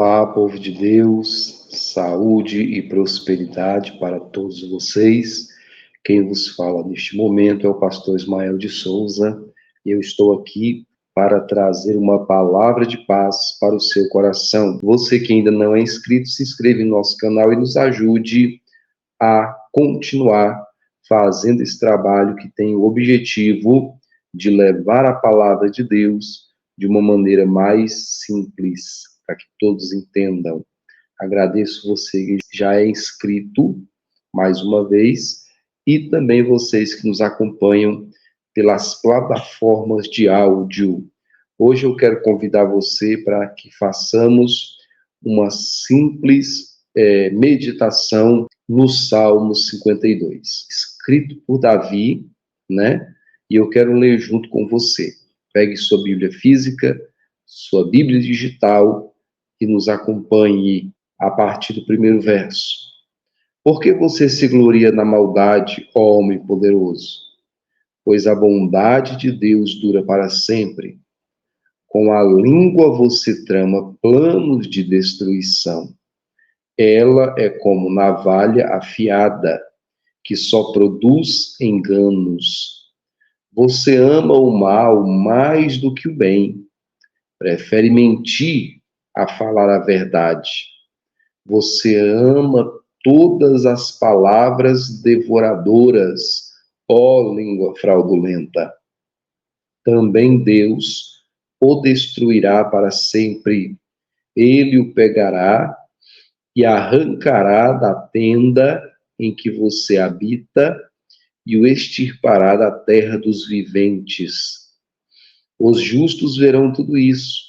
Olá, povo de Deus, saúde e prosperidade para todos vocês. Quem vos fala neste momento é o pastor Ismael de Souza e eu estou aqui para trazer uma palavra de paz para o seu coração. Você que ainda não é inscrito, se inscreva no nosso canal e nos ajude a continuar fazendo esse trabalho que tem o objetivo de levar a palavra de Deus de uma maneira mais simples, para que todos entendam. Agradeço você que já é inscrito, mais uma vez, e também vocês que nos acompanham pelas plataformas de áudio. Hoje eu quero convidar você para que façamos uma simples meditação no Salmo 52, escrito por Davi, né? E eu quero ler junto com você. Pegue sua Bíblia física, sua Bíblia digital e nos acompanhe a partir do primeiro verso. Por que você se gloria na maldade, ó homem poderoso? Pois a bondade de Deus dura para sempre. Com a língua você trama planos de destruição. Ela é como navalha afiada, que só produz enganos. Você ama o mal mais do que o bem. Prefere mentir a falar a verdade. Você ama todas as palavras devoradoras, ó língua fraudulenta. Também Deus o destruirá para sempre. Ele o pegará e arrancará da tenda em que você habita e o extirpará da terra dos viventes. Os justos verão tudo isso,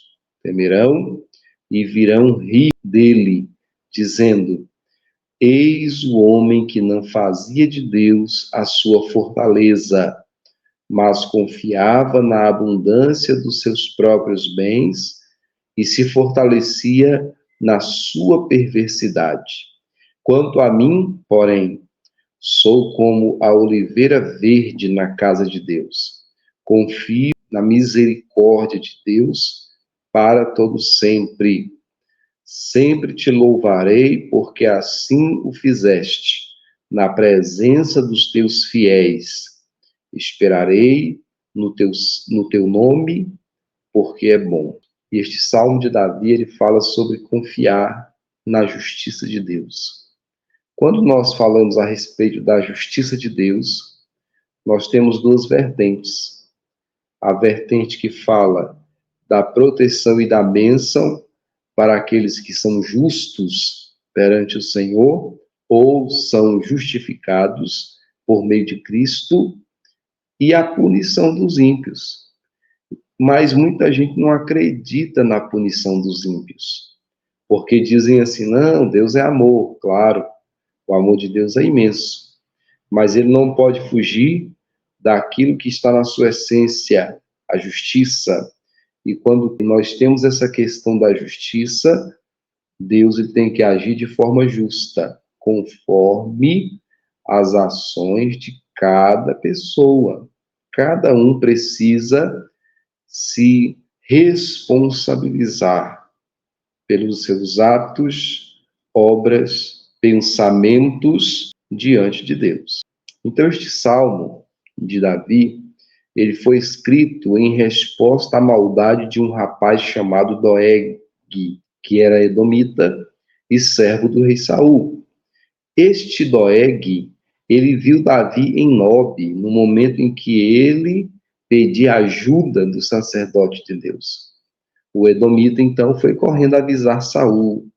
temerão e virão rir dele, dizendo: eis o homem que não fazia de Deus a sua fortaleza, mas confiava na abundância dos seus próprios bens e se fortalecia na sua perversidade. Quanto a mim, porém, sou como a oliveira verde na casa de Deus. Confio na misericórdia de Deus para todo sempre. Sempre te louvarei, porque assim o fizeste, na presença dos teus fiéis. Esperarei no teu nome, porque é bom. E este salmo de Davi, ele fala sobre confiar na justiça de Deus. Quando nós falamos a respeito da justiça de Deus, nós temos duas vertentes. A vertente que fala da proteção e da bênção para aqueles que são justos perante o Senhor ou são justificados por meio de Cristo, e a punição dos ímpios. Mas muita gente não acredita na punição dos ímpios, porque dizem assim: não, Deus é amor. Claro, o amor de Deus é imenso, mas ele não pode fugir daquilo que está na sua essência, a justiça. E quando nós temos essa questão da justiça, Deus ele tem que agir de forma justa, conforme as ações de cada pessoa. Cada um precisa se responsabilizar pelos seus atos, obras, pensamentos diante de Deus. Então, este salmo de Davi, ele foi escrito em resposta à maldade de um rapaz chamado Doeg, que era edomita e servo do rei Saul. Este Doeg, ele viu Davi em Nob, no momento em que ele pedia ajuda do sacerdote de Deus. O edomita, então, foi correndo avisar Saul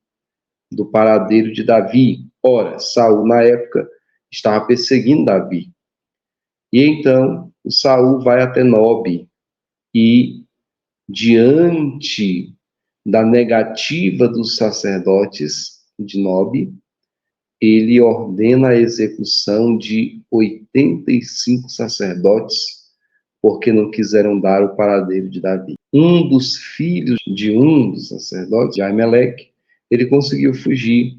do paradeiro de Davi. Ora, Saul, na época, estava perseguindo Davi. E então, o Saul vai até Nob e, diante da negativa dos sacerdotes de Nob, ele ordena a execução de 85 sacerdotes, porque não quiseram dar o paradeiro de Davi. Um dos filhos de um dos sacerdotes, de Aimeleque, ele conseguiu fugir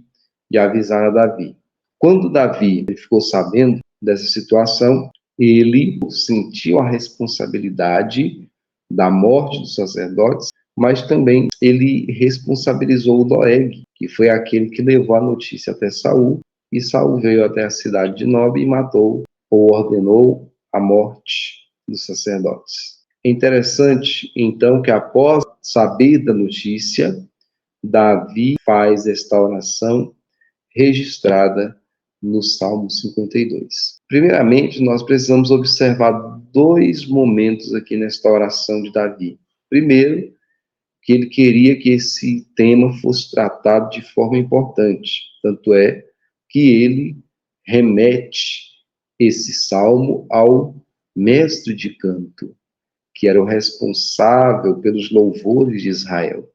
e avisar a Davi. Quando Davi ficou sabendo dessa situação, ele sentiu a responsabilidade da morte dos sacerdotes, mas também ele responsabilizou o Doeg, que foi aquele que levou a notícia até Saul, e Saul veio até a cidade de Nob e matou ou ordenou a morte dos sacerdotes. É interessante, então, que após saber da notícia, Davi faz esta oração registrada no Salmo 52. Primeiramente, nós precisamos observar dois momentos aqui nesta oração de Davi. Primeiro, que ele queria que esse tema fosse tratado de forma importante. Tanto é que ele remete esse salmo ao mestre de canto, que era o responsável pelos louvores de Israel.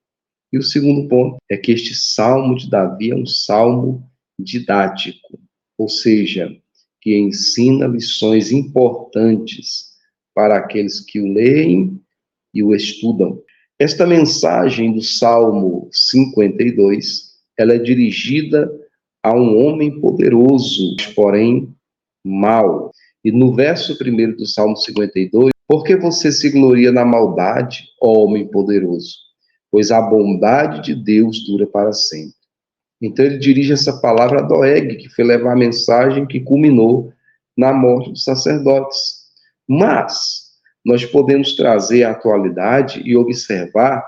E o segundo ponto é que este salmo de Davi é um salmo didático, ou seja, que ensina lições importantes para aqueles que o leem e o estudam. Esta mensagem do Salmo 52, ela é dirigida a um homem poderoso, porém mau. E no verso 1 do Salmo 52, por que você se gloria na maldade, ó homem poderoso? Pois a bondade de Deus dura para sempre. Então ele dirige essa palavra a Doeg, que foi levar a mensagem que culminou na morte dos sacerdotes. Mas nós podemos trazer a atualidade e observar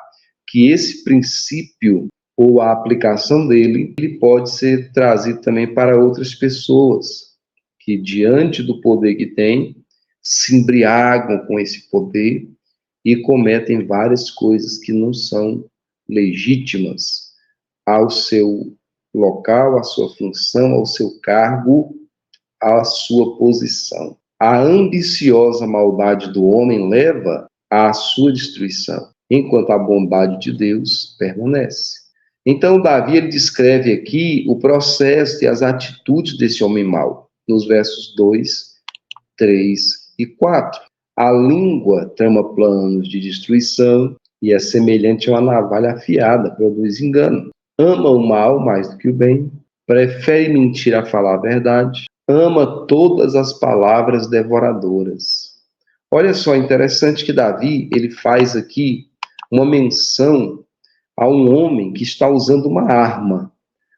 que esse princípio ou a aplicação dele, ele pode ser trazido também para outras pessoas que, diante do poder que têm, se embriagam com esse poder e cometem várias coisas que não são legítimas ao seu local, à sua função, ao seu cargo, à sua posição. A ambiciosa maldade do homem leva à sua destruição, enquanto a bondade de Deus permanece. Então, Davi ele descreve aqui o processo e as atitudes desse homem mau, nos versos 2, 3 e 4. A língua trama planos de destruição e é semelhante a uma navalha afiada, produz engano. Ama o mal mais do que o bem, prefere mentir a falar a verdade, ama todas as palavras devoradoras. Olha só, interessante que Davi, ele faz aqui uma menção a um homem que está usando uma arma.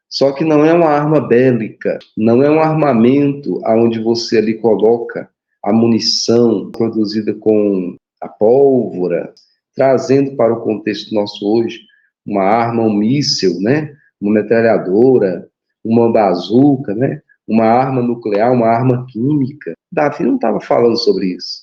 Só que não é uma arma bélica, não é um armamento onde você ali coloca a munição produzida com a pólvora, trazendo para o contexto nosso hoje uma arma, um míssil, né? Uma metralhadora, uma bazuca, né? Uma arma nuclear, uma arma química. Davi não estava falando sobre isso.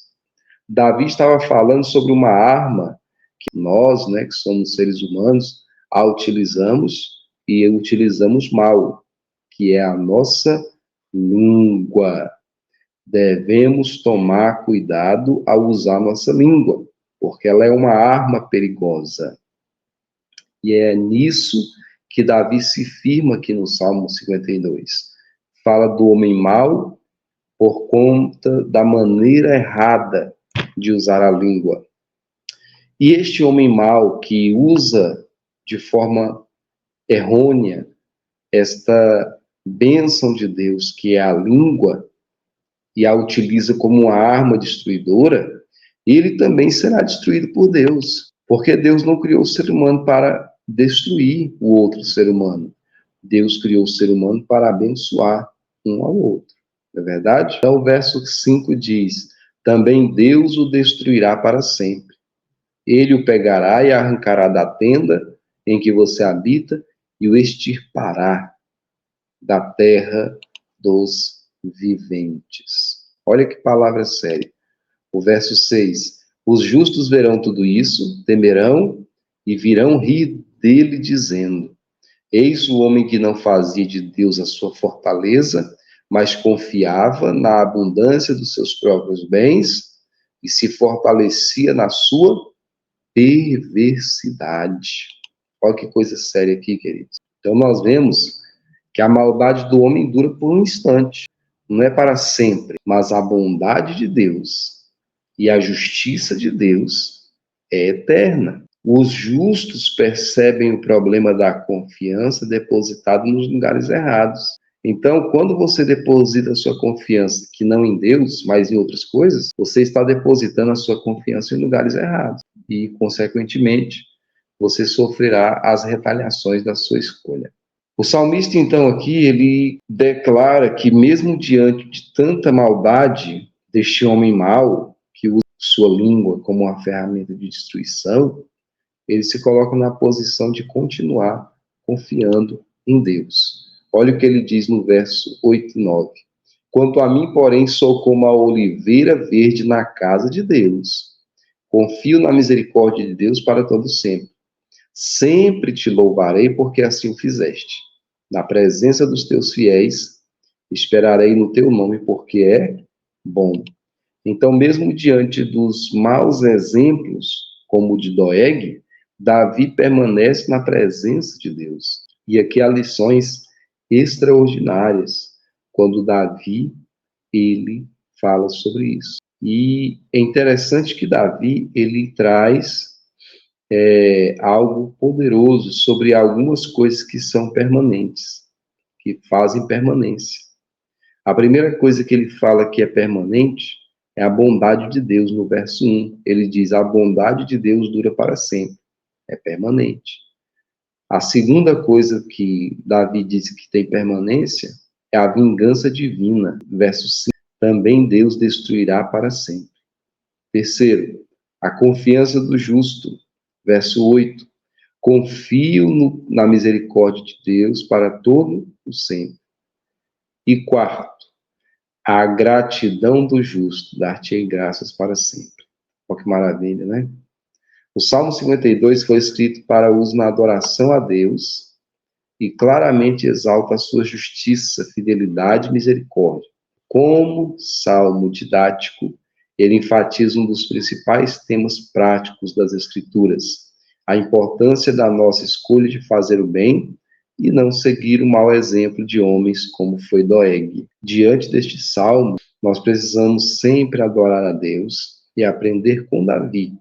Davi estava falando sobre uma arma que nós, né, que somos seres humanos, a utilizamos e utilizamos mal, que é a nossa língua. Devemos tomar cuidado ao usar nossa língua, porque ela é uma arma perigosa. E é nisso que Davi se firma aqui no Salmo 52. Fala do homem mau por conta da maneira errada de usar a língua. E este homem mau que usa de forma errônea esta bênção de Deus, que é a língua, e a utiliza como uma arma destruidora, ele também será destruído por Deus, porque Deus não criou o ser humano para destruir o outro ser humano. Deus criou o ser humano para abençoar um ao outro. Não é verdade? Então, o verso 5 diz: também Deus o destruirá para sempre. Ele o pegará e arrancará da tenda em que você habita e o extirpará da terra dos viventes. Olha que palavra séria. O verso 6. Os justos verão tudo isso, temerão e virão rir dele, dizendo: eis o homem que não fazia de Deus a sua fortaleza, mas confiava na abundância dos seus próprios bens e se fortalecia na sua perversidade. Olha que coisa séria aqui, queridos. Então nós vemos que a maldade do homem dura por um instante, não é para sempre, mas a bondade de Deus e a justiça de Deus é eterna. Os justos percebem o problema da confiança depositada nos lugares errados. Então, quando você deposita a sua confiança, que não em Deus, mas em outras coisas, você está depositando a sua confiança em lugares errados. E, consequentemente, você sofrerá as retaliações da sua escolha. O salmista, então, aqui, ele declara que mesmo diante de tanta maldade deste homem mau, que usa sua língua como uma ferramenta de destruição, ele se coloca na posição de continuar confiando em Deus. Olha o que ele diz no verso 8 e 9. Quanto a mim, porém, sou como a oliveira verde na casa de Deus. Confio na misericórdia de Deus para todo sempre. Sempre te louvarei, porque assim o fizeste. Na presença dos teus fiéis, esperarei no teu nome, porque é bom. Então, mesmo diante dos maus exemplos, como o de Doeg, Davi permanece na presença de Deus. E aqui há lições extraordinárias quando Davi, ele fala sobre isso. E é interessante que Davi, ele traz algo poderoso sobre algumas coisas que são permanentes, que fazem permanência. A primeira coisa que ele fala que é permanente é a bondade de Deus, no verso 1. Ele diz, a bondade de Deus dura para sempre, é permanente. A segunda coisa que Davi diz que tem permanência é a vingança divina, verso 5. Também Deus destruirá para sempre. Terceiro, a confiança do justo, verso 8. Confio na misericórdia de Deus para todo o sempre. E quarto, a gratidão do justo, dar-te-ei graças para sempre. Olha que maravilha, né? O Salmo 52 foi escrito para uso na adoração a Deus e claramente exalta a sua justiça, fidelidade e misericórdia. Como salmo didático, ele enfatiza um dos principais temas práticos das Escrituras, a importância da nossa escolha de fazer o bem e não seguir o mau exemplo de homens como foi Doeg. Diante deste salmo, nós precisamos sempre adorar a Deus e aprender com Davi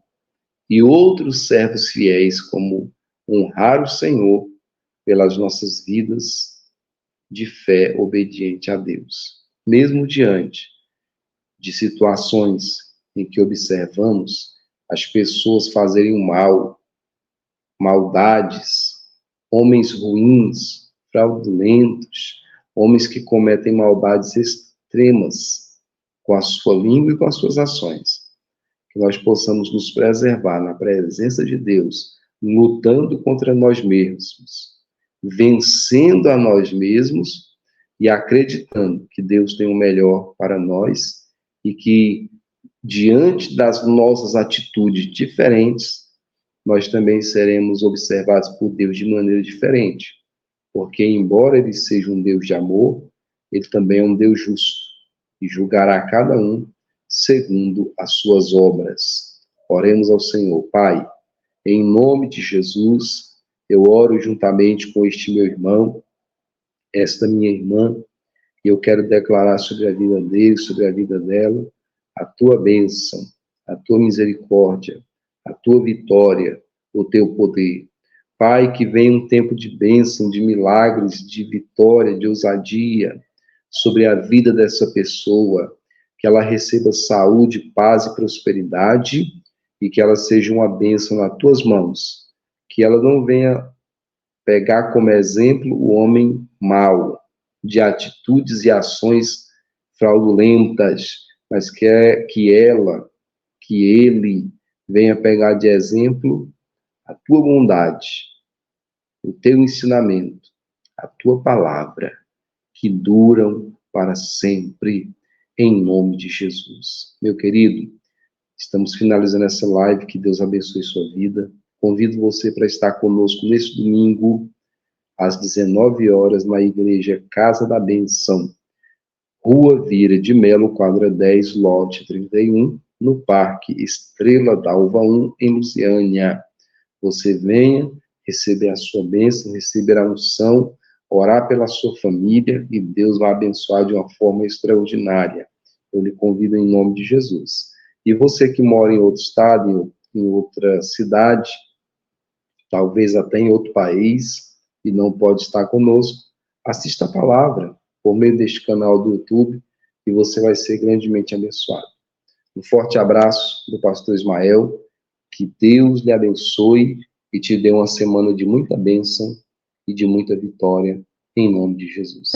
e outros servos fiéis como honrar o Senhor pelas nossas vidas de fé obediente a Deus. Mesmo diante de situações em que observamos as pessoas fazerem o mal, maldades, homens ruins, fraudulentos, homens que cometem maldades extremas com a sua língua e com as suas ações. Que nós possamos nos preservar na presença de Deus, lutando contra nós mesmos, vencendo a nós mesmos e acreditando que Deus tem o melhor para nós e que, diante das nossas atitudes diferentes, nós também seremos observados por Deus de maneira diferente. Porque, embora Ele seja um Deus de amor, Ele também é um Deus justo e julgará cada um segundo as suas obras. Oremos ao Senhor. Pai, em nome de Jesus, eu oro juntamente com este meu irmão, esta minha irmã, e eu quero declarar sobre a vida dele, sobre a vida dela, a tua bênção, a tua misericórdia, a tua vitória, o teu poder. Pai, que venha um tempo de bênção, de milagres, de vitória, de ousadia sobre a vida dessa pessoa, que ela receba saúde, paz e prosperidade e que ela seja uma bênção nas tuas mãos. Que ela não venha pegar como exemplo o homem mau, de atitudes e ações fraudulentas, mas que ela, que ele venha pegar de exemplo a tua bondade, o teu ensinamento, a tua palavra, que duram para sempre, em nome de Jesus. Meu querido, estamos finalizando essa live, que Deus abençoe sua vida. Convido você para estar conosco nesse domingo, às 19 horas, na Igreja Casa da Benção, Rua Vira de Melo, quadra 10, lote 31, no Parque Estrela d'Alva 1, em Lusiânia. Você venha receber a sua bênção, receber a unção, orar pela sua família e Deus vai abençoar de uma forma extraordinária. Eu lhe convido em nome de Jesus. E você que mora em outro estado, em outra cidade, talvez até em outro país, e não pode estar conosco, assista a palavra por meio deste canal do YouTube e você vai ser grandemente abençoado. Um forte abraço do pastor Ismael, que Deus lhe abençoe e te dê uma semana de muita bênção e de muita vitória, em nome de Jesus.